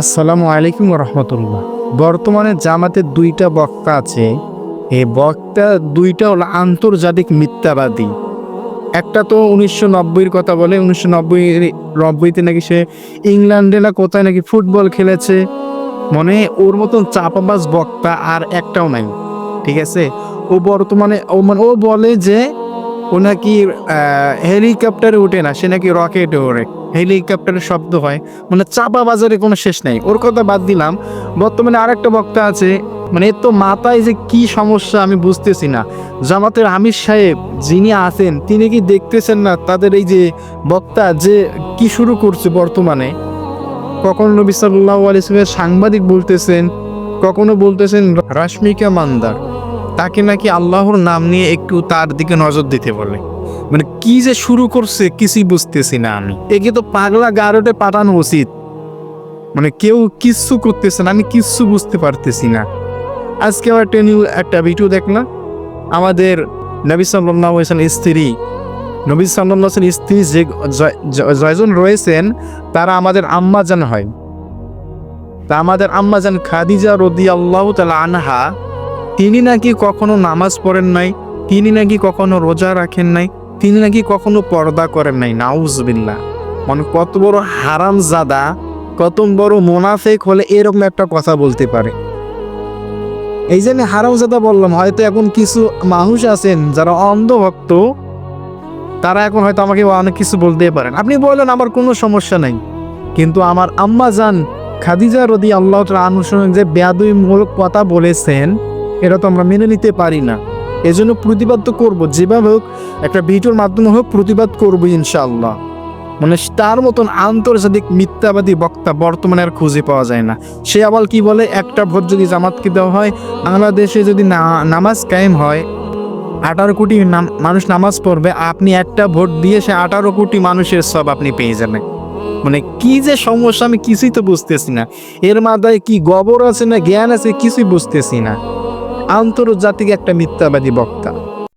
আসসালামু আলাইকুম রহমতুল্লাহ। বর্তমানে জামাতের দুইটা বক্তা আছে। এই বক্তা দুইটা হলো আন্তর্জাতিক মিথ্যাবাদী। একটা তো 1990-র কথা বলে, 1990-তে নাকি সে ইংল্যান্ডে না কোথায় নাকি ফুটবল খেলেছে। মানে ওর মতন চাপাবাজ বক্তা আর একটাও নাই, ঠিক আছে। ও বর্তমানে ও বলে যে ও নাকি হেলিকপ্টারে উঠে না, সে নাকি রকেটে ওড়ে, হেলিকপ্টারের শব্দ হয়। মানে চাপা বাজারে কোনো শেষ নাই। ওর কথা বাদ দিলাম, বর্তমানে আরেকটা বক্তা আছে। মানে এর তো মাথায় যে কি সমস্যা আমি বুঝতেছি না। জামাতের আমির সাহেব যিনি আছেন তিনি কি দেখতেছেন না তাদের এই যে বক্তা যে কি শুরু করছে বর্তমানে? কখনো নবী সাল্লাল্লাহু আলাইহি ওয়াসাল্লামের সাংবাদিক বলতেছেন, কখনো বলতেছেন রাশমিকা মান্দার, তাকে নাকি আল্লাহর নাম নিয়ে একটু তার দিকে নজর দিতে বলে। মানে কি যে শুরু করছে কিছুই বুঝতেছি না আমি। একে তো পাগলা গারদে পাঠানো উচিত। মানে কেউ কিচ্ছু করতেছে না, আমি কিচ্ছু বুঝতে পারতেছি না। আজকে আবার একটা ভিডিও দেখলাম, আমাদের নবী সাল্লাল্লাহু আলাইহি ওয়াসাল্লামের স্ত্রী, নবী সাল্লাল্লাহু আলাইহি ওয়াসাল্লামের স্ত্রী যে জয়জন রয়েছেন তারা আমাদের আম্মাজান হয়। তা আমাদের আম্মাজান খাদিজা রাদিয়াল্লাহু তাআলা আনহা, তিনি নাকি কখনো নামাজ পড়েন নাই, তিনি নাকি কখনো রোজা রাখেন নাই, তিনি নাকি কখনো পর্দা করেন নাই। নাউজুবিল্লাহ। মানে কত বড় হারামজাদা, কত বড় মুনাফিক হলে এরকম একটা কথা বলতে পারে। এই যে আমি হারামজাদা বললাম, হয়তো এখন কিছু মানুষ আছেন যারা অন্ধভক্ত, তারা এখন হয়তো আমাকে অনেক কিছু বলতে পারেন। আপনি বললেন আমার কোনো সমস্যা নাই, কিন্তু আমার আম্মা জান খাদিজা রাদিয়াল্লাহু তাআলা আনহার যে বেয়াদবিমূলক কথা বলেছেন, এটা তো আমরা মেনে নিতে পারি না। এজন্য প্রতিবাদ তো করবো, যেভাবে হোক একটা ভিডিওর মাধ্যমে হোক প্রতিবাদ করবো ইনশাআল্লাহ। মানে তার মতন আন্তর্জাতিক মিথ্যাবাদী বক্তা বর্তমানে আর খুঁজে পাওয়া যায় না। সে আবার কি বলে, একটা ভোট যদি জামাতকে দেওয়া হয়, বাংলাদেশে যদি নামাজ কায়েম হয়, 18 কোটি মানুষ নামাজ পড়বে, আপনি একটা ভোট দিয়ে সে 18 কোটি মানুষের সব আপনি পেয়ে যাবেন। মানে কি যে সমস্যা আমি কিছুই তো বুঝতেছি না। এর মাথায় কি গোবর আছে না জ্ঞান আছে কিছুই বুঝতেছি না। আন্তর্জাতিক একটা মিথ্যাবাদী বক্তা।